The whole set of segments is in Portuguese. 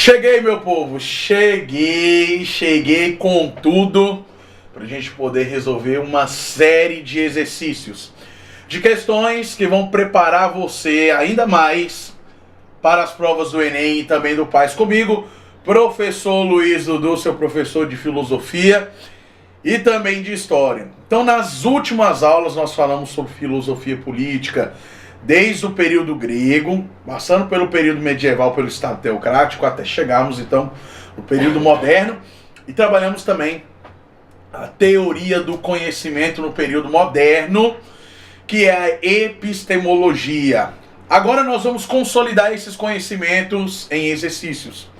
Cheguei, meu povo, cheguei com tudo para a gente poder resolver uma série de exercícios, de questões que vão preparar você ainda mais para as provas do Enem e também do PAS comigo, professor Luiz Dudu, seu professor de filosofia e também de história. Então, nas últimas aulas nós falamos sobre filosofia política, desde o período grego, passando pelo período medieval, pelo Estado teocrático, até chegarmos então no período moderno, e trabalhamos também a teoria do conhecimento no período moderno, que é a epistemologia. Agora nós vamos consolidar esses conhecimentos em exercícios,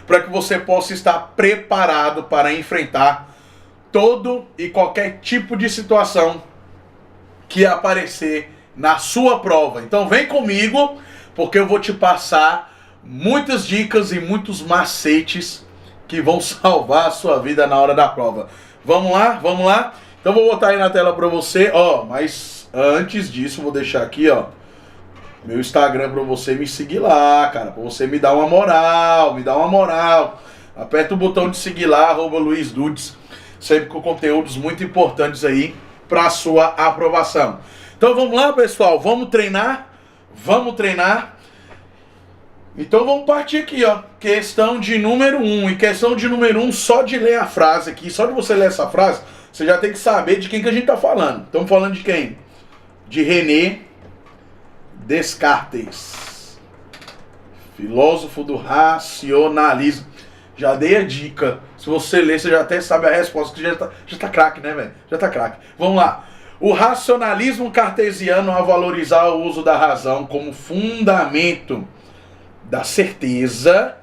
para que você possa estar preparado para enfrentar todo e qualquer tipo de situação que aparecer na sua prova. Então vem comigo, porque eu vou te passar muitas dicas e muitos macetes que vão salvar a sua vida na hora da prova. Vamos lá? Vamos lá? Então vou botar aí na tela para você, mas antes disso vou deixar aqui, meu Instagram para você me seguir lá, cara, para você me dar uma moral, Aperta o botão de seguir lá, @Luiz Dudes, sempre com conteúdos muito importantes aí para a sua aprovação. Então vamos lá, pessoal, vamos treinar. Então vamos partir aqui, questão de número 1. E questão de número 1, só de ler a frase aqui, só de você ler essa frase, você já tem que saber de quem que a gente tá falando. Estamos falando de quem? De René Descartes, filósofo do racionalismo. Já dei a dica. Se você ler, você já até sabe a resposta, que já tá craque, né, velho? Já tá craque. Vamos lá. O racionalismo cartesiano, a valorizar o uso da razão como fundamento da certeza,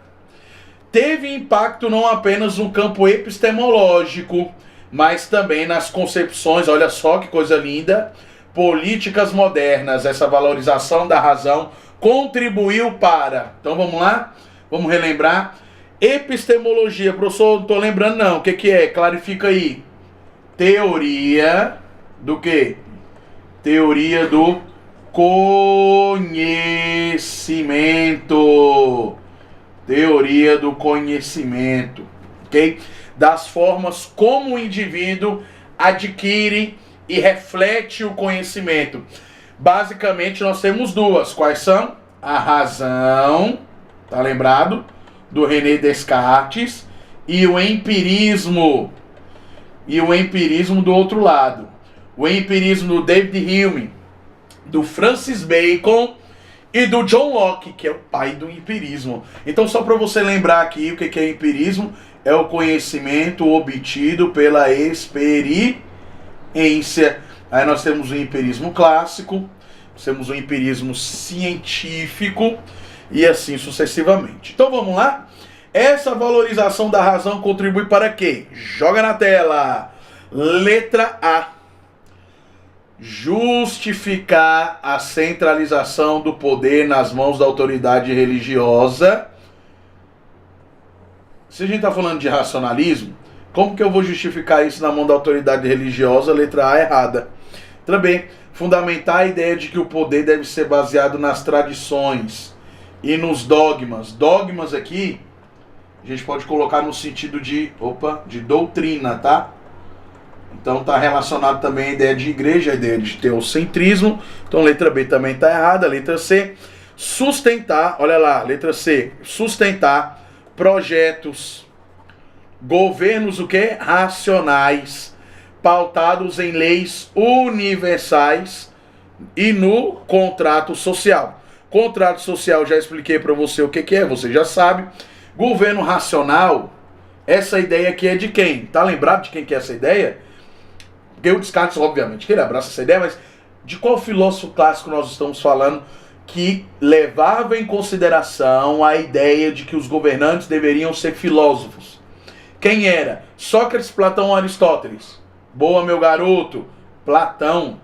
teve impacto não apenas no campo epistemológico, mas também nas concepções, olha só que coisa linda, políticas modernas. Essa valorização da razão contribuiu para... Então vamos lá? Vamos relembrar. Epistemologia, professor, não tô lembrando não. O que é? Clarifica aí. Teoria do quê? Teoria do conhecimento. Teoria do conhecimento, ok? Das formas como o indivíduo adquire e reflete o conhecimento. Basicamente nós temos duas. Quais são? A razão, tá lembrado? Do René Descartes, e o empirismo. E o empirismo do outro lado. O empirismo do David Hume, do Francis Bacon e do John Locke, que é o pai do empirismo. Então, só para você lembrar aqui o que é empirismo, é o conhecimento obtido pela experiência. Aí nós temos o empirismo clássico, temos o empirismo científico e assim sucessivamente. Então vamos lá? Essa valorização da razão contribui para quê? Joga na tela. Letra A. Justificar a centralização do poder nas mãos da autoridade religiosa. Se a gente está falando de racionalismo, como que eu vou justificar isso na mão da autoridade religiosa? Letra A errada. Também, fundamentar a ideia de que o poder deve ser baseado nas tradições e nos dogmas. Dogmas aqui, a gente pode colocar no sentido de doutrina, tá? Então está relacionado também à ideia de igreja, a ideia de teocentrismo. Então letra B também está errada. Letra C, sustentar, olha lá, letra C, sustentar projetos, governos o quê? Racionais, pautados em leis universais e no contrato social. Contrato social, já expliquei para você o que é, você já sabe. Governo racional, essa ideia aqui é de quem? Tá lembrado de quem que é essa ideia? Porque o Descartes, obviamente, que ele abraça essa ideia, mas de qual filósofo clássico nós estamos falando que levava em consideração a ideia de que os governantes deveriam ser filósofos? Quem era? Sócrates, Platão ou Aristóteles? Boa, meu garoto. Platão.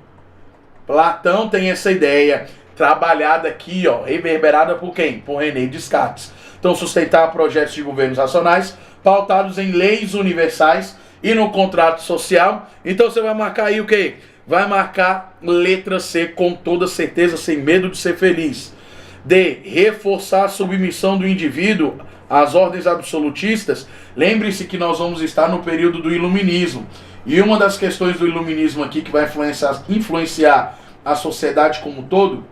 Platão tem essa ideia trabalhada aqui, reverberada por quem? Por René Descartes. Então, sustentar projetos de governos racionais pautados em leis universais e no contrato social. Então você vai marcar aí o quê? Vai marcar letra C com toda certeza, sem medo de ser feliz. D. Reforçar a submissão do indivíduo às ordens absolutistas. Lembre-se que nós vamos estar no período do iluminismo. E uma das questões do iluminismo aqui que vai influenciar a sociedade como um todo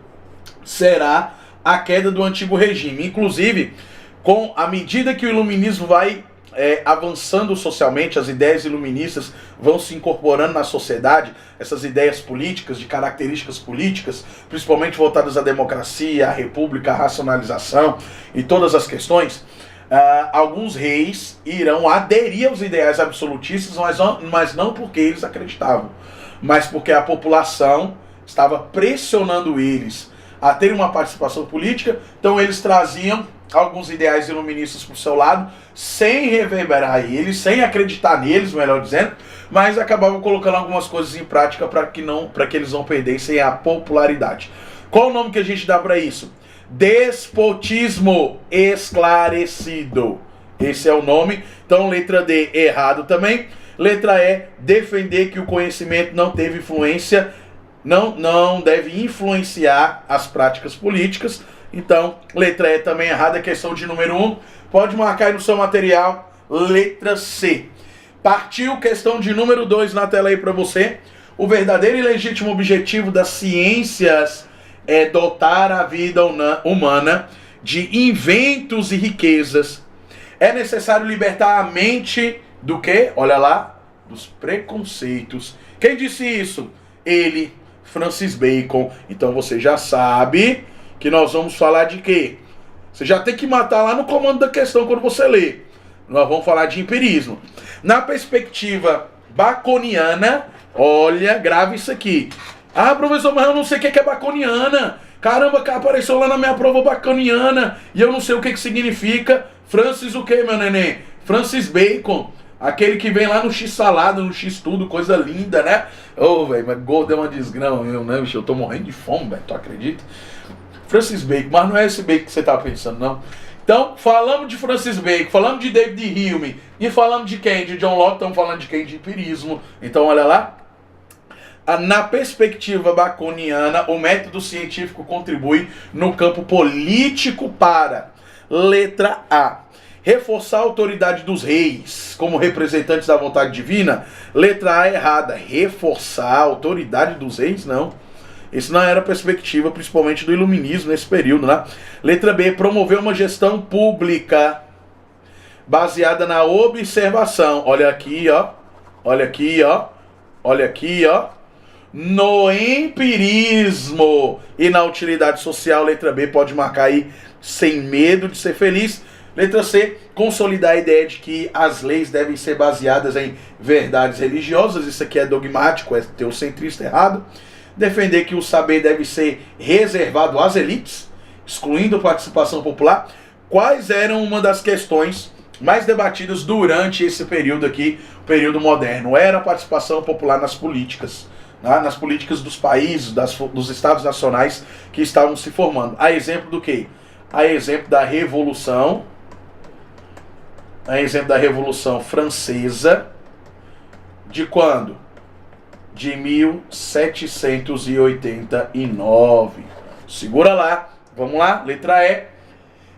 será a queda do antigo regime. Inclusive, com a medida que o iluminismo vai avançando socialmente, as ideias iluministas vão se incorporando na sociedade, essas ideias políticas, de características políticas, principalmente voltadas à democracia, à república, à racionalização e todas as questões, alguns reis irão aderir aos ideais absolutistas, mas não porque eles acreditavam, mas porque a população estava pressionando eles a ter uma participação política, então eles traziam alguns ideais iluministas para o seu lado, sem reverberar eles, sem acreditar neles, melhor dizendo, mas acabavam colocando algumas coisas em prática para que eles não perdessem a popularidade. Qual o nome que a gente dá para isso? Despotismo esclarecido. Esse é o nome. Então, letra D, errado também. Letra E, defender que o conhecimento não teve influência, não deve influenciar as práticas políticas. Então, letra E também errada, questão de número 1. Pode marcar aí no seu material, letra C. Partiu questão de número 2 na tela aí para você. O verdadeiro e legítimo objetivo das ciências é dotar a vida humana de inventos e riquezas. É necessário libertar a mente do quê? Olha lá, dos preconceitos. Quem disse isso? Ele, Francis Bacon. Então você já sabe que nós vamos falar de quê? Você já tem que matar lá no comando da questão quando você lê. Nós vamos falar de empirismo. Na perspectiva baconiana, olha, grave isso aqui. Ah, professor, mas eu não sei o que é baconiana. Caramba, apareceu lá na minha prova baconiana e eu não sei o que significa. Francis o que, meu neném? Francis Bacon. Aquele que vem lá no X-salada, no X-tudo, coisa linda, né? Ô, velho, mas gordo é uma desgrama mesmo, né, bicho? Eu tô morrendo de fome, velho, tu acredita? Francis Bacon, mas não é esse Bacon que você tá pensando, não. Então, falamos de Francis Bacon, falamos de David Hume e falamos de quem? De John Locke, estamos falando de quem? De empirismo. Então, olha lá. Na perspectiva baconiana, o método científico contribui no campo político para, letra A, reforçar a autoridade dos reis como representantes da vontade divina. Letra A errada, reforçar a autoridade dos reis, não. Isso não era a perspectiva, principalmente do iluminismo nesse período, né? Letra B, promover uma gestão pública baseada na observação. Olha aqui, ó. Olha aqui, ó. Olha aqui, ó. No empirismo e na utilidade social. Letra B, pode marcar aí, sem medo de ser feliz. Letra C, consolidar a ideia de que as leis devem ser baseadas em verdades religiosas. Isso aqui é dogmático, é teocentrista, errado. Defender que o saber deve ser reservado às elites, excluindo a participação popular. Quais eram uma das questões mais debatidas durante esse período aqui, o período moderno? Era a participação popular nas políticas, né? Nas políticas dos países, dos estados nacionais que estavam se formando. A exemplo do quê? A exemplo da Revolução, Francesa, de quando? De 1789. Segura lá. Vamos lá, letra E.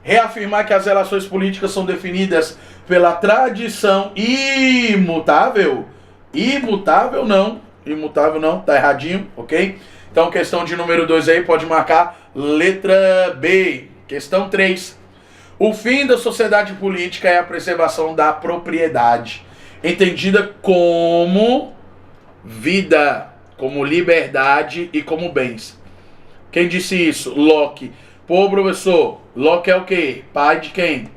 Reafirmar que as relações políticas são definidas pela tradição imutável. Imutável não, tá erradinho, ok? Então, questão de número 2 aí, pode marcar letra B. Questão 3. O fim da sociedade política é a preservação da propriedade, entendida como vida, como liberdade e como bens. Quem disse isso? Locke. Pô, professor, Locke é o quê? Pai de quem?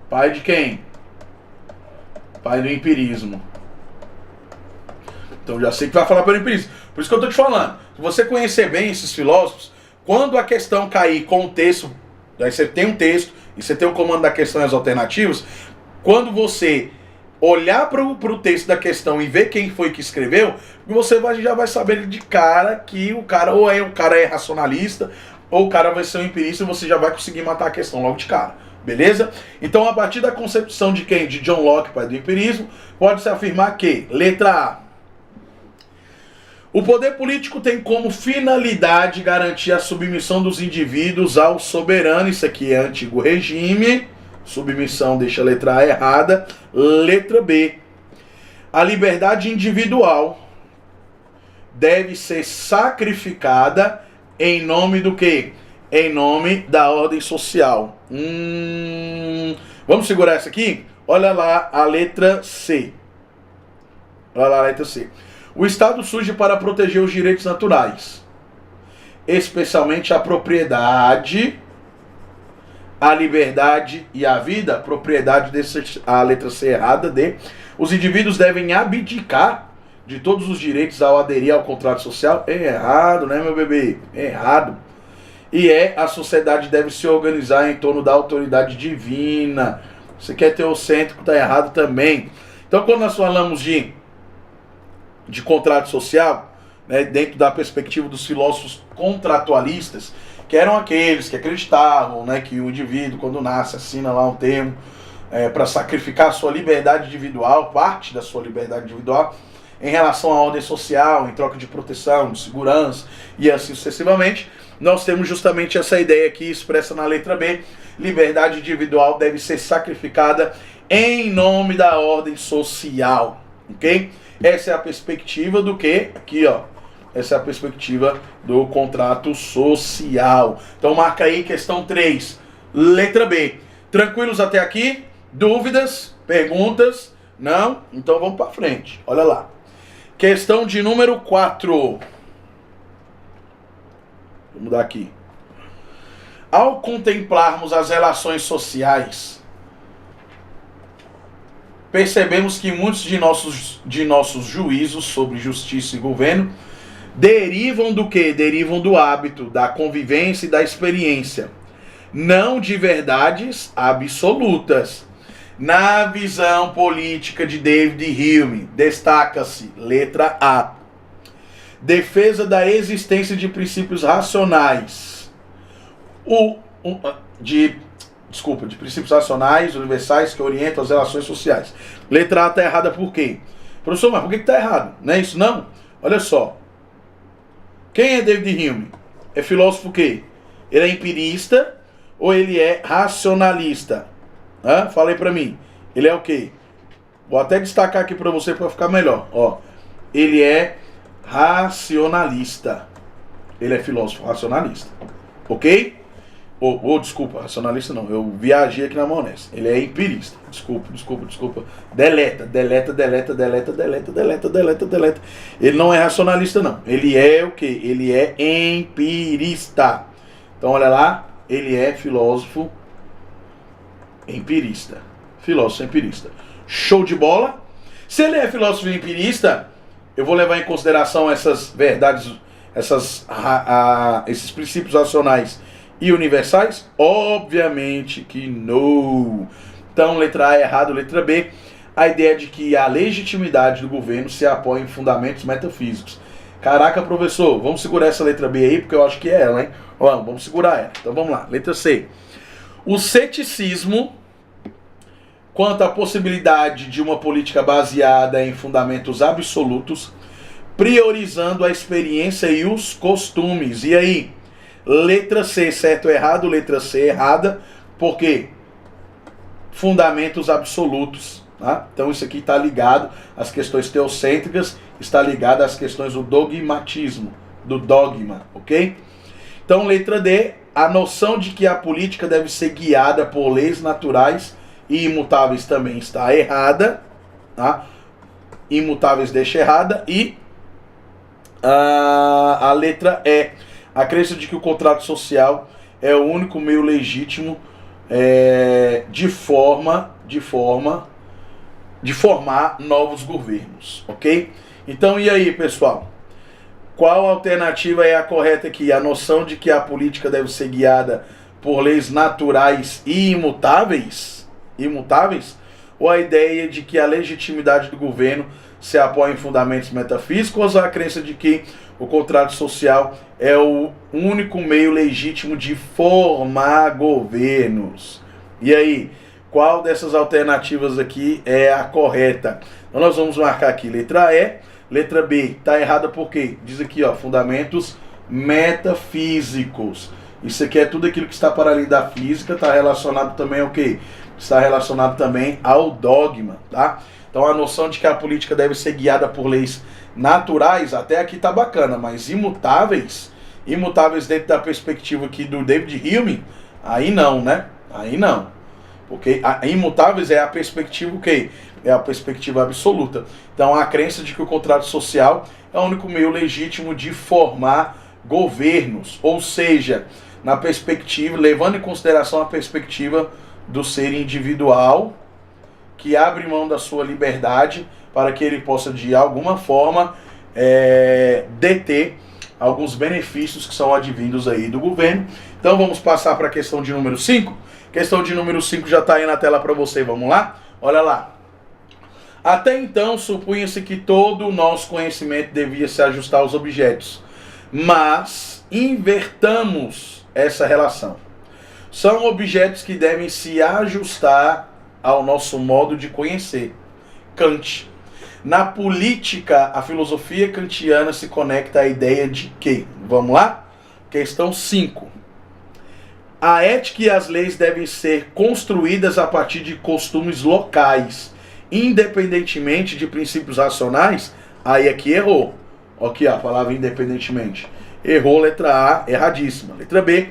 Pai de quem? Pai do empirismo. Então já sei que vai falar pelo empirismo. Por isso que eu tô te falando. Se você conhecer bem esses filósofos, quando a questão cair com o texto, aí você tem um texto e você tem o comando da questão e as alternativas, quando você olhar para o texto da questão e ver quem foi que escreveu, você já vai saber de cara que o cara é racionalista, ou o cara vai ser um empirista, e você já vai conseguir matar a questão logo de cara. Beleza? Então, a partir da concepção de quem? De John Locke, pai do empirismo, pode-se afirmar que, letra A, O poder político tem como finalidade garantir a submissão dos indivíduos ao soberano. Isso aqui é antigo regime. Submissão, deixa a letra A errada. Letra B. A liberdade individual deve ser sacrificada em nome do quê? Em nome da ordem social. Vamos segurar essa aqui? Olha lá a letra C. Olha lá a letra C. O Estado surge para proteger os direitos naturais, especialmente a propriedade, a liberdade e a vida. Propriedade, a letra C errada, D. Os indivíduos devem abdicar de todos os direitos ao aderir ao contrato social. É errado, né, meu bebê? É errado. E a sociedade deve se organizar em torno da autoridade divina. Você quer teocêntrico, tá errado também. Então, quando nós falamos de contrato social, né, dentro da perspectiva dos filósofos contratualistas, que eram aqueles que acreditavam, né, que o indivíduo, quando nasce, assina lá um termo para sacrificar a sua liberdade individual, parte da sua liberdade individual, em relação à ordem social, em troca de proteção, de segurança e assim sucessivamente. Nós temos justamente essa ideia aqui expressa na letra B. Liberdade individual deve ser sacrificada em nome da ordem social, ok? Essa é a perspectiva do que? Aqui, ó. Essa é a perspectiva do contrato social. Então marca aí questão 3, letra B. Tranquilos até aqui? Dúvidas? Perguntas? Não? Então vamos para frente. Olha lá. Questão de número 4. Vou mudar aqui. Ao contemplarmos as relações sociais, percebemos que muitos de nossos juízos sobre justiça e governo derivam do quê? Derivam do hábito, da convivência e da experiência, não de verdades absolutas. Na visão política de David Hume, destaca-se, letra A, defesa da existência de princípios racionais, de princípios racionais, universais, que orientam as relações sociais. Letra A está errada por quê? Professor, mas por que está errado? Não é isso não? Olha só. Quem é David Hume? É filósofo o quê? Ele é empirista ou ele é racionalista? Fala aí pra mim. Ele é o quê? Vou até destacar aqui pra você para ficar melhor. Ó, ele é racionalista. Ele é filósofo racionalista. Ok? Desculpa, racionalista não. Eu viajei aqui na maionese. Ele é empirista. Desculpa. Deleta. Ele não é racionalista não. Ele é o quê? Ele é empirista. Então olha lá. Ele é filósofo empirista. Filósofo empirista. Show de bola? Se ele é filósofo empirista, eu vou levar em consideração essas verdades, esses princípios racionais e universais? Obviamente que não. Então, letra A é errado, letra B. A ideia de que a legitimidade do governo se apoia em fundamentos metafísicos. Caraca, professor, vamos segurar essa letra B aí, porque eu acho que é ela, hein? Vamos segurar ela. Então vamos lá, letra C. O ceticismo quanto à possibilidade de uma política baseada em fundamentos absolutos, priorizando a experiência e os costumes. E aí? Letra C, certo ou errado? Letra C errada. Por quê? Fundamentos absolutos. Tá? Então isso aqui está ligado às questões teocêntricas, está ligado às questões do dogmatismo, do dogma, ok? Então letra D, a noção de que a política deve ser guiada por leis naturais e imutáveis também está errada. Tá? Imutáveis deixa errada. E a letra E, a crença de que o contrato social é o único meio legítimo de formar novos governos, ok? Então, e aí, pessoal? Qual alternativa é a correta aqui? A noção de que a política deve ser guiada por leis naturais e imutáveis? Ou a ideia de que a legitimidade do governo se apoia em fundamentos metafísicos, ou a crença de que o contrato social é o único meio legítimo de formar governos? E aí, qual dessas alternativas aqui é a correta? Então nós vamos marcar aqui letra E, Letra B, tá errada por quê? Diz aqui, ó, fundamentos metafísicos. Isso aqui é tudo aquilo que está para além da física, está relacionado também ao quê? Está relacionado também ao dogma, tá? Então a noção de que a política deve ser guiada por leis naturais, até aqui tá bacana, mas imutáveis dentro da perspectiva aqui do David Hume, aí não, né? Aí não. Porque imutáveis é a perspectiva o quê? É a perspectiva absoluta. Então a crença de que o contrato social é o único meio legítimo de formar governos, ou seja, na perspectiva, levando em consideração a perspectiva do ser individual, que abre mão da sua liberdade para que ele possa, de alguma forma, deter alguns benefícios que são advindos aí do governo. Então vamos passar para a questão de número 5. Questão de número 5 já está aí na tela para você, vamos lá? Olha lá. Até então, supunha-se que todo o nosso conhecimento devia se ajustar aos objetos, mas invertamos essa relação. São objetos que devem se ajustar ao nosso modo de conhecer. Kant. Na política, a filosofia kantiana se conecta à ideia de que, vamos lá? Questão 5. A ética e as leis devem ser construídas a partir de costumes locais, independentemente de princípios racionais. Aí aqui errou. Aqui a palavra independentemente. Errou, letra A, erradíssima. Letra B.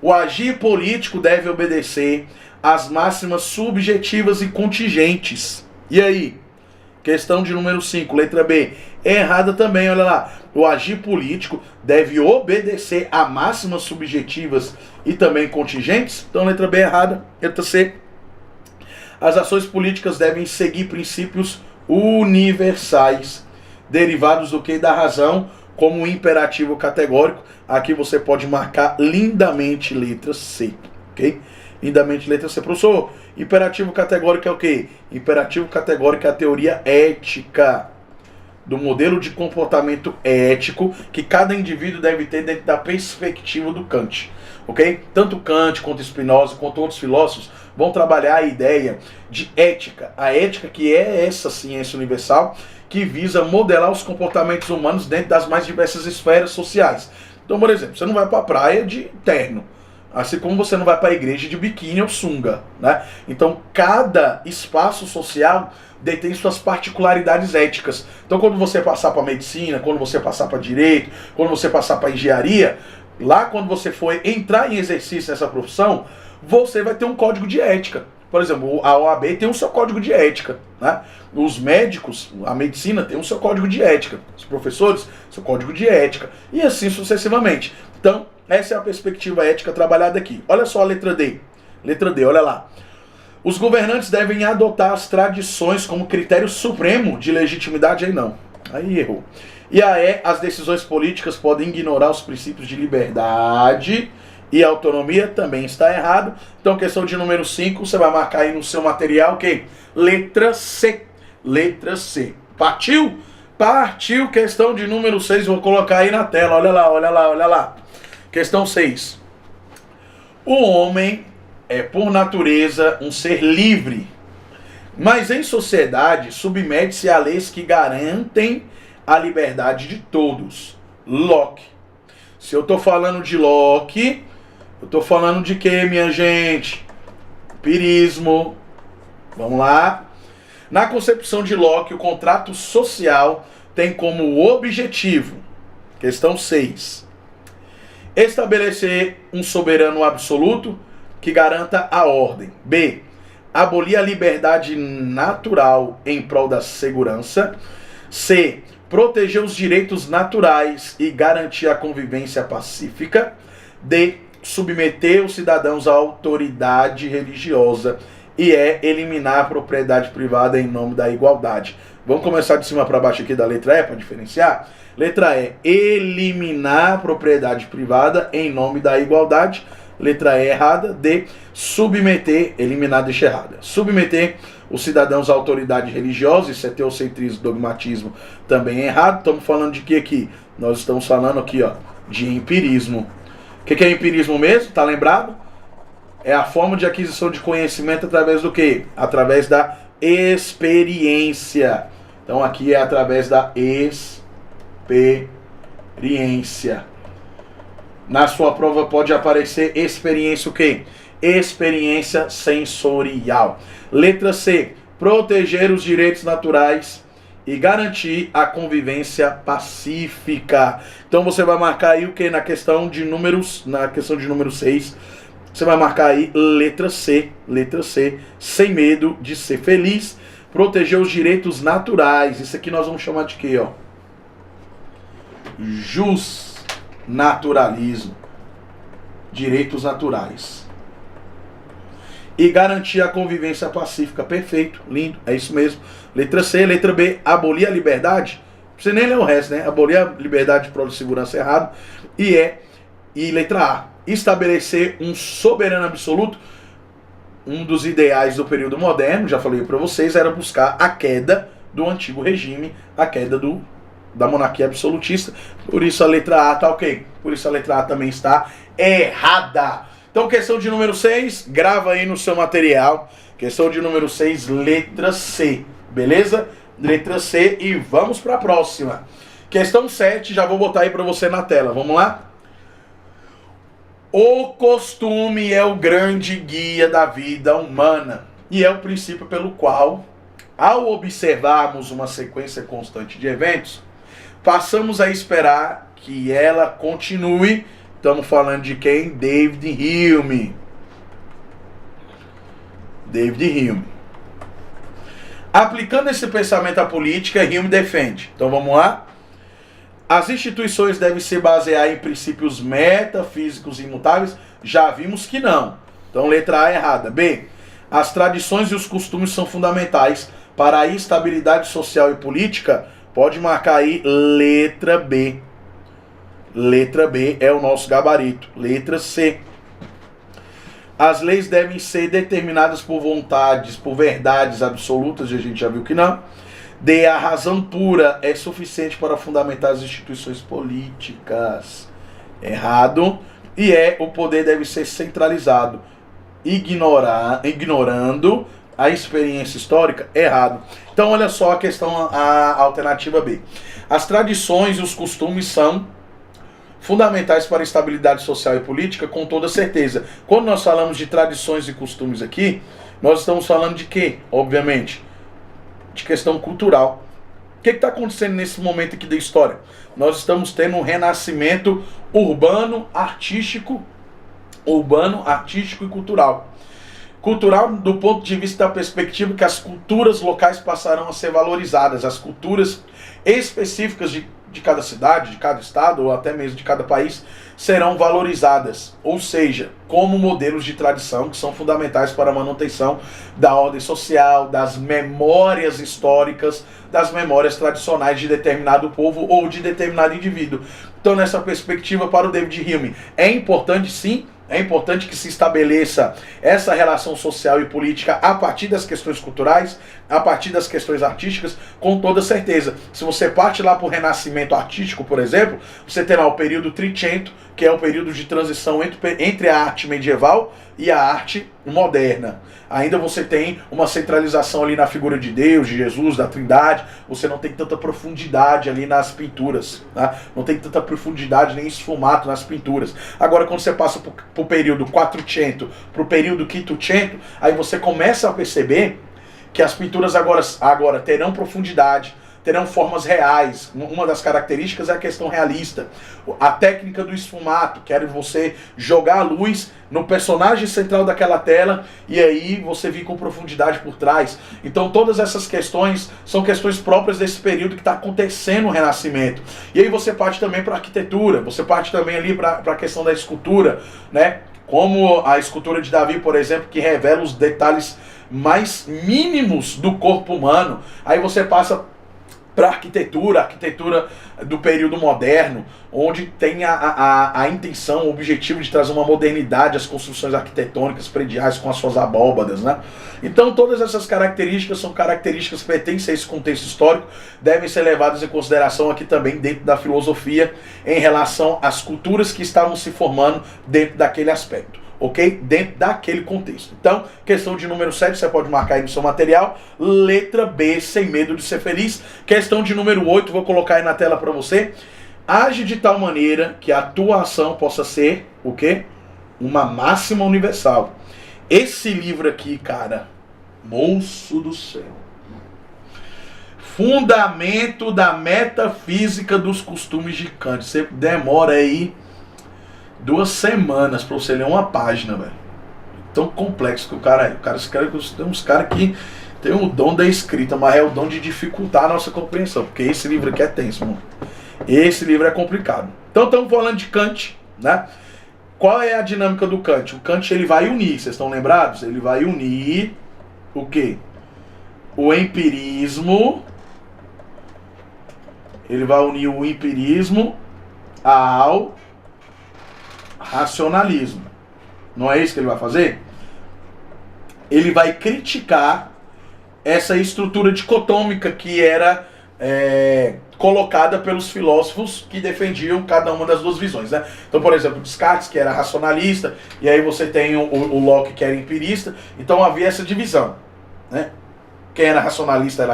O agir político deve obedecer às máximas subjetivas e contingentes. E aí? Questão de número 5, letra B. Errada também, olha lá. O agir político deve obedecer a máximas subjetivas e também contingentes. Então, letra B errada. Letra C. As ações políticas devem seguir princípios universais, derivados do que? Da razão, como um imperativo categórico. Aqui você pode marcar lindamente letra C, ok? Lindamente letra C. Professor, imperativo categórico é o quê? Imperativo categórico é a teoria ética, do modelo de comportamento ético que cada indivíduo deve ter dentro da perspectiva do Kant, ok? Tanto Kant quanto Spinoza, quanto outros filósofos vão trabalhar a ideia de ética. A ética que é essa ciência universal que visa modelar os comportamentos humanos dentro das mais diversas esferas sociais. Então, por exemplo, você não vai para a praia de terno, assim como você não vai para a igreja de biquíni ou sunga, né? Então, cada espaço social detém suas particularidades éticas. Então, quando você passar para medicina, quando você passar para direito, quando você passar para engenharia, lá quando você for entrar em exercício nessa profissão, você vai ter um código de ética. Por exemplo, a OAB tem o seu código de ética, né? Os médicos, a medicina tem o seu código de ética. Os professores, seu código de ética. E assim sucessivamente. Então, essa é a perspectiva ética trabalhada aqui. Olha só a letra D. Letra D, olha lá. Os governantes devem adotar as tradições como critério supremo de legitimidade. Aí não. Aí errou. E a E, as decisões políticas podem ignorar os princípios de liberdade e autonomia. Também está errado. Então, questão de número 5, você vai marcar aí no seu material, ok? Letra C. Letra C. Partiu? Partiu. Questão de número 6, vou colocar aí na tela. Olha lá, olha lá, olha lá. Questão 6. O homem é, por natureza, um ser livre, mas em sociedade submete-se a leis que garantem a liberdade de todos. Locke. Se eu estou falando de Locke, eu estou falando de quê, minha gente? Empirismo. Vamos lá. Na concepção de Locke, o contrato social tem como objetivo, questão 6, estabelecer um soberano absoluto que garanta a ordem. B. Abolir a liberdade natural em prol da segurança. C. Proteger os direitos naturais e garantir a convivência pacífica. D. Submeter os cidadãos à autoridade religiosa. E eliminar a propriedade privada em nome da igualdade. Vamos começar de cima para baixo aqui da letra E para diferenciar? Letra E, eliminar a propriedade privada em nome da igualdade. Letra E errada. D, submeter, eliminar, deixa errada. Submeter os cidadãos à autoridade religiosa, isso é teocentrismo, dogmatismo, também é errado. Estamos falando de que aqui? Nós estamos falando aqui, ó, de empirismo. O que é empirismo mesmo? Tá lembrado? É a forma de aquisição de conhecimento através do quê? Através da experiência. Então aqui é através da experiência. Na sua prova pode aparecer experiência o quê? Experiência sensorial. Letra C, proteger os direitos naturais e garantir a convivência pacífica. Então você vai marcar aí o que na questão de números, na questão de número 6, você vai marcar aí letra C, sem medo de ser feliz, proteger os direitos naturais. Isso aqui nós vamos chamar de quê, ó? Justnaturalismo. Direitos naturais. E garantir a convivência pacífica. Perfeito, lindo, é isso mesmo. Letra C, letra B, abolir a liberdade. Não precisa nem ler o resto, né? Abolir a liberdade para a segurança errado. E letra A, estabelecer um soberano absoluto. Um dos ideais do período moderno, já falei para vocês, era buscar a queda do antigo regime, a queda da monarquia absolutista. Por isso a letra A tá ok. Por isso a letra A também está errada. Então, questão de número 6, grava aí no seu material. Questão de número 6, letra C. Beleza? Letra C e vamos para a próxima. Questão 7, já vou botar aí para você na tela. Vamos lá? O costume é o grande guia da vida humana e é o princípio pelo qual, ao observarmos uma sequência constante de eventos, passamos a esperar que ela continue. Estamos falando de quem? David Hume. David Hume. Aplicando esse pensamento à política, Hume defende. Então vamos lá? As instituições devem se basear em princípios metafísicos imutáveis? Já vimos que não. Então letra A errada. B. As tradições e os costumes são fundamentais para a estabilidade social e política? Pode marcar aí letra B. Letra B é o nosso gabarito. Letra C. As leis devem ser determinadas por vontades, por verdades absolutas, e a gente já viu que não. D. A razão pura é suficiente para fundamentar as instituições políticas. Errado. E o poder deve ser centralizado, ignorando a experiência histórica. Errado. Então olha só a questão, a alternativa B. As tradições e os costumes são fundamentais para a estabilidade social e política, com toda certeza. Quando nós falamos de tradições e costumes aqui, nós estamos falando de quê? Obviamente, de questão cultural. O que está acontecendo nesse momento aqui da história? Nós estamos tendo um renascimento urbano, artístico e cultural. Cultural do ponto de vista da perspectiva que as culturas locais passarão a ser valorizadas, as culturas específicas de cada cidade, de cada estado ou até mesmo de cada país serão valorizadas, ou seja, como modelos de tradição que são fundamentais para a manutenção da ordem social, das memórias históricas, das memórias tradicionais de determinado povo ou de determinado indivíduo. Então, nessa perspectiva, para o David Hume, é importante sim, é importante que se estabeleça essa relação social e política a partir das questões culturais, a partir das questões artísticas, com toda certeza. Se você parte lá para o Renascimento artístico, por exemplo, você terá o período Trecento, que é o período de transição entre a arte medieval e a arte moderna. Ainda você tem uma centralização ali na figura de Deus, de Jesus, da Trindade. Você não tem tanta profundidade ali nas pinturas, tá? Não tem tanta profundidade nem esfumato nas pinturas. Agora, quando você passa para o período Quattrocento, para o período Quinquecento, aí você começa a perceber que as pinturas agora terão profundidade, terão formas reais. Uma das características é a questão realista. A técnica do esfumato, que é você jogar a luz no personagem central daquela tela e aí você vir com profundidade por trás. Então todas essas questões são questões próprias desse período que está acontecendo o Renascimento. E aí você parte também para a arquitetura, você parte também ali para a questão da escultura, né? Como a escultura de Davi, por exemplo, que revela os detalhes mais mínimos do corpo humano. Aí você passa para a arquitetura do período moderno, onde tem a intenção, o objetivo de trazer uma modernidade às construções arquitetônicas prediais com as suas abóbadas, né? Então todas essas características são características que pertencem a esse contexto histórico, devem ser levadas em consideração aqui também dentro da filosofia em relação às culturas que estavam se formando dentro daquele aspecto. ok? Dentro daquele contexto. Então, questão de número 7, você pode marcar aí no seu material. Letra B, sem medo de ser feliz. Questão de número 8, vou colocar aí na tela para você. Age de tal maneira que a tua ação possa ser, o quê? Uma máxima universal. Esse livro aqui, cara, moço do céu. Fundamento da metafísica dos costumes de Kant. Você demora aí 2 semanas pra você ler uma página, velho. Tão complexo que o cara é. Tem uns caras que tem o dom da escrita, mas é o dom de dificultar a nossa compreensão. Porque esse livro aqui é tenso, mano. Esse livro é complicado. Então estamos falando de Kant, né? Qual é a dinâmica do Kant? O Kant ele vai unir, vocês estão lembrados? Ele vai unir o quê? O empirismo. Ele vai unir o empirismo ao racionalismo. Não é isso que ele vai fazer? Ele vai criticar essa estrutura dicotômica que era colocada pelos filósofos que defendiam cada uma das duas visões, né? Então, por exemplo, Descartes, que era racionalista, e aí você tem o Locke, que era empirista. Então havia essa divisão, né? Quem era racionalista.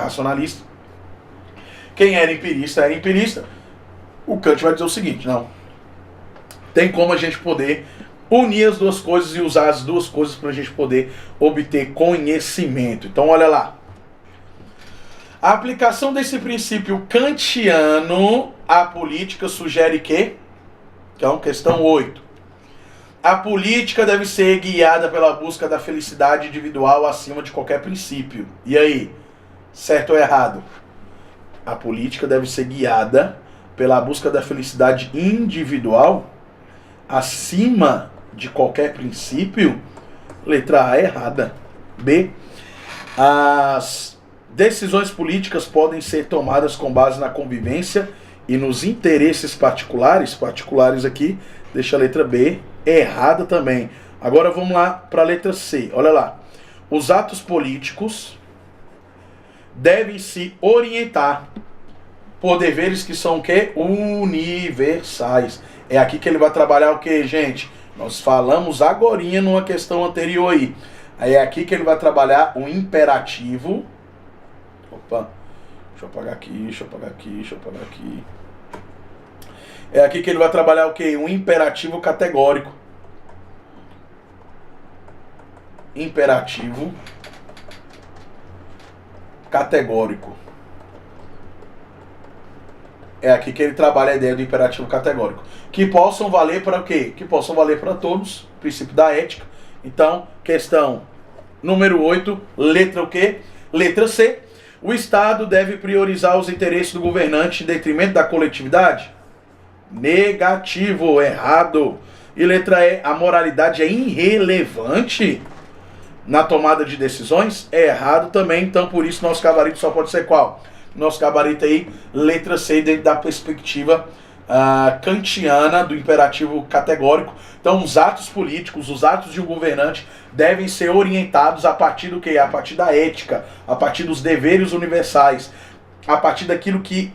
Quem era empirista. O Kant vai dizer o seguinte, não. Tem como a gente poder unir as duas coisas e usar as duas coisas para a gente poder obter conhecimento. Então, olha lá. A aplicação desse princípio kantiano à política sugere que, então, questão 8. A política deve ser guiada pela busca da felicidade individual acima de qualquer princípio. E aí? Certo ou errado? A política deve ser guiada pela busca da felicidade individual acima de qualquer princípio? Letra A errada. B. As decisões políticas podem ser tomadas com base na convivência e nos interesses particulares. Particulares aqui, deixa a letra B errada também. Agora vamos lá para a letra C. Olha lá. Os atos políticos devem se orientar por deveres que são o quê? Universais. É aqui que ele vai trabalhar o quê, gente? Nós falamos agorinha numa questão anterior aí. Aí é aqui que ele vai trabalhar o imperativo. Opa, deixa eu apagar aqui. É aqui que ele vai trabalhar o quê? Um imperativo categórico. Imperativo categórico. É aqui que ele trabalha a ideia do imperativo categórico. Que possam valer para o quê? Que possam valer para todos. Princípio da ética. Então, questão número 8, letra o quê? Letra C. O Estado deve priorizar os interesses do governante em detrimento da coletividade? Negativo, errado. E letra E, a moralidade é irrelevante na tomada de decisões? É errado também, então por isso nosso gabarito só pode ser qual? Nosso gabarito aí, letra C, dentro da perspectiva kantiana do imperativo categórico. Então os atos políticos, os atos de um governante devem ser orientados a partir do quê? A partir da ética, a partir dos deveres universais, a partir daquilo que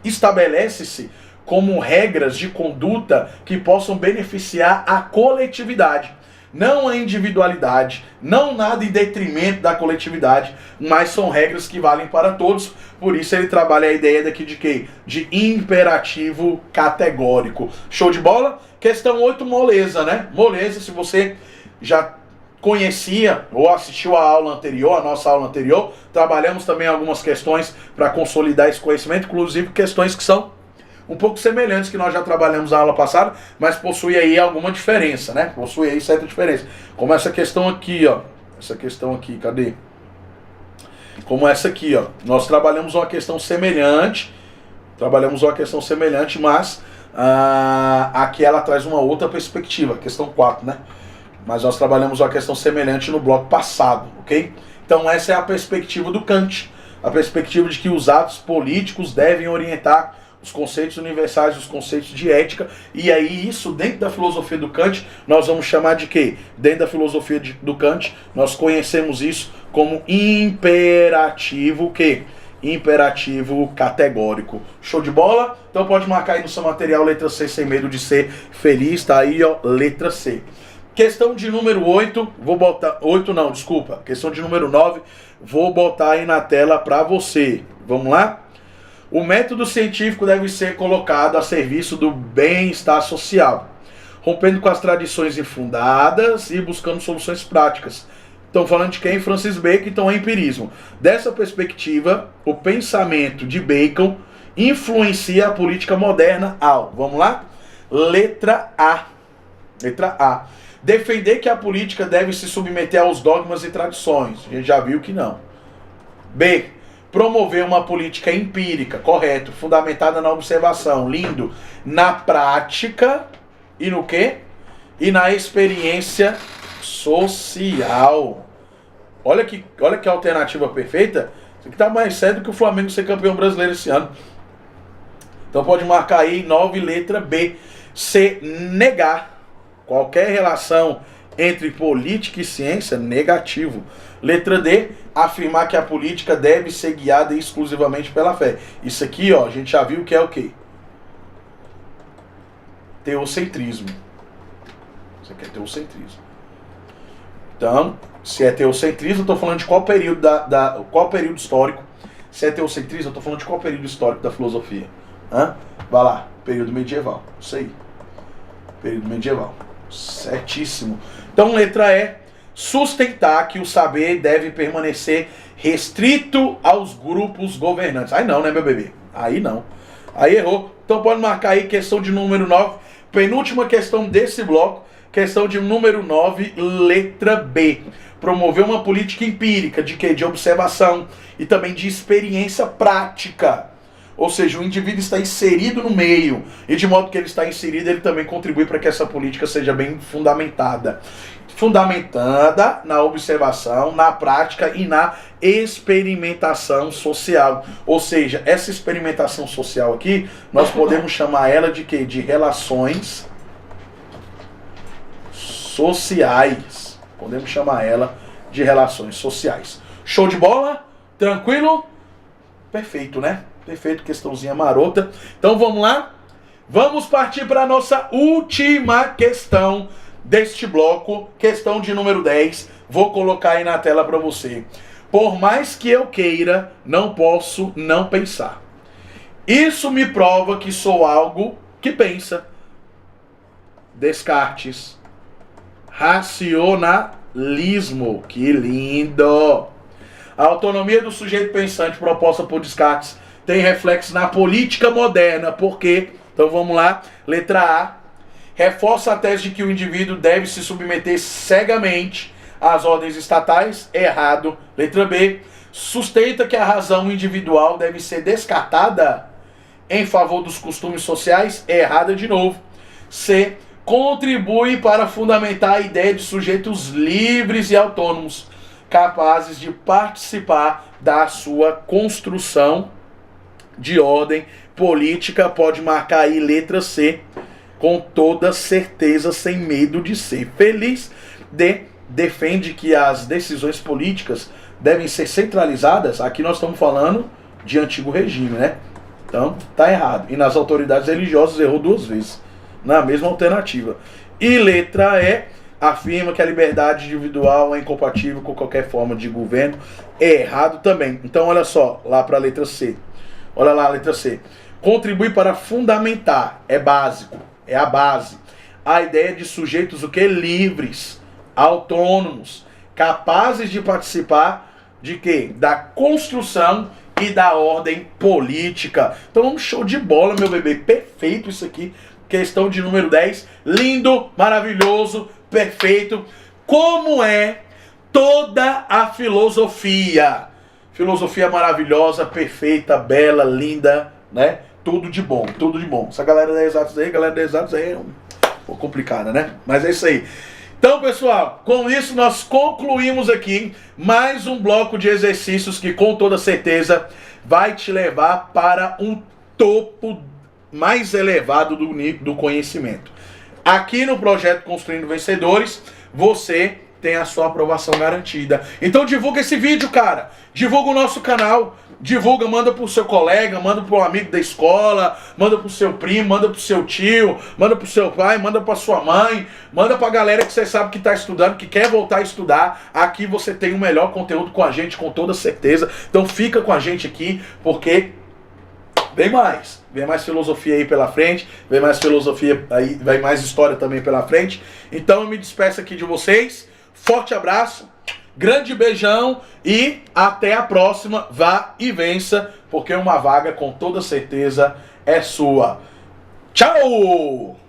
estabelece-se como regras de conduta que possam beneficiar a coletividade. Não a individualidade, não nada em detrimento da coletividade, mas são regras que valem para todos. Por isso ele trabalha a ideia daqui de quê? De imperativo categórico. Show de bola? Questão 8, moleza, né? Moleza, se você já conhecia ou assistiu a aula anterior, a nossa aula anterior, trabalhamos também algumas questões para consolidar esse conhecimento, inclusive questões que são um pouco semelhantes que nós já trabalhamos na aula passada, mas possui aí alguma diferença, né? Possui aí certa diferença. Como essa questão aqui, ó. Essa questão aqui, cadê? Como essa aqui, ó. Nós trabalhamos uma questão semelhante. Mas aqui ela traz uma outra perspectiva, questão 4, né? Mas nós trabalhamos uma questão semelhante no bloco passado, ok? Então essa é a perspectiva do Kant. A perspectiva de que os atos políticos devem orientar os conceitos universais, os conceitos de ética, e aí isso dentro da filosofia do Kant, nós vamos chamar de quê? Dentro da filosofia do Kant, nós conhecemos isso como imperativo, o quê? Imperativo categórico. Show de bola? Então pode marcar aí no seu material letra C, sem medo de ser feliz, tá aí ó, letra C. Questão de número 8, vou botar... 8 não, desculpa. Questão de número 9, vou botar aí na tela para você. Vamos lá? O método científico deve ser colocado a serviço do bem-estar social, rompendo com as tradições infundadas e buscando soluções práticas. Estão falando de quem? Francis Bacon, então é empirismo. Dessa perspectiva, o pensamento de Bacon influencia a política moderna ao... Vamos lá? Letra A. Letra A. Defender que a política deve se submeter aos dogmas e tradições. A gente já viu que não. B. Promover uma política empírica, correto, fundamentada na observação, lindo, na prática e no quê? E na experiência social. Olha que alternativa perfeita. Isso aqui tá mais sério do que o Flamengo ser campeão brasileiro esse ano. Então pode marcar aí 9, letra B. C. Negar qualquer relação entre política e ciência, negativo. Letra D, afirmar que a política deve ser guiada exclusivamente pela fé. Isso aqui, ó, a gente já viu que é o quê? Teocentrismo. Isso aqui é teocentrismo. Então, se é teocentrismo, eu estou falando de qual período qual período histórico. Se é teocentrismo, eu estou falando de qual período histórico da filosofia. Vai lá, período medieval. Isso aí. Período medieval. Certíssimo. Então, letra E, sustentar que o saber deve permanecer restrito aos grupos governantes. Aí não, né, meu bebê? Aí não. Aí errou. Então pode marcar aí questão de número 9. Penúltima questão desse bloco. Questão de número 9, letra B. Promover uma política empírica de quê? De observação e também de experiência prática. Ou seja, o indivíduo está inserido no meio. E de modo que ele está inserido, ele também contribui para que essa política seja bem fundamentada. Fundamentada na observação, na prática e na experimentação social. Ou seja, essa experimentação social aqui, nós podemos chamar ela de quê? De relações sociais. Podemos chamar ela de relações sociais. Show de bola? Tranquilo? Perfeito, né? Perfeito, questãozinha marota. Então vamos lá? Vamos partir para a nossa última questão deste bloco. Questão de número 10. Vou colocar aí na tela para você. Por mais que eu queira, não posso não pensar. Isso me prova que sou algo que pensa. Descartes. Racionalismo. Que lindo! A autonomia do sujeito pensante proposta por Descartes tem reflexo na política moderna. Por quê? Então vamos lá. Letra A. Reforça a tese de que o indivíduo deve se submeter cegamente às ordens estatais. Errado. Letra B. Sustenta que a razão individual deve ser descartada em favor dos costumes sociais. Errada de novo. C. Contribui para fundamentar a ideia de sujeitos livres e autônomos, capazes de participar da sua construção de ordem política. Pode marcar aí letra C, com toda certeza, sem medo de ser feliz. D. Defende que as decisões políticas devem ser centralizadas. Aqui nós estamos falando de antigo regime, né? Então, tá errado. E nas autoridades religiosas errou 2 vezes, na mesma alternativa. E letra E. Afirma que a liberdade individual é incompatível com qualquer forma de governo. Errado também. Então, olha só, lá para a letra C. Olha lá a letra C. Contribui para fundamentar, é básico, é a base, a ideia de sujeitos o quê? Livres, autônomos, capazes de participar de quê? Da construção e da ordem política. Então, show de bola, meu bebê. Perfeito isso aqui. Questão de número 10. Lindo, maravilhoso, perfeito. Como é toda a filosofia? Filosofia maravilhosa, perfeita, bela, linda, né? Tudo de bom, tudo de bom. Essa galera da Exatos aí, é um pouco complicada, né? Mas é isso aí. Então, pessoal, com isso nós concluímos aqui mais um bloco de exercícios que com toda certeza vai te levar para um topo mais elevado do conhecimento. Aqui no projeto Construindo Vencedores, você tem a sua aprovação garantida. Então divulga esse vídeo, cara. Divulga o nosso canal. Divulga, manda pro seu colega, manda pro amigo da escola, manda pro seu primo, manda pro seu tio, manda pro seu pai, manda pra sua mãe, manda pra galera que você sabe que tá estudando, que quer voltar a estudar. Aqui você tem o melhor conteúdo com a gente, com toda certeza. Então fica com a gente aqui, porque vem mais filosofia aí pela frente, vem mais filosofia aí, vem mais história também pela frente. Então eu me despeço aqui de vocês, forte abraço, grande beijão e até a próxima. Vá e vença, porque uma vaga com toda certeza é sua. Tchau!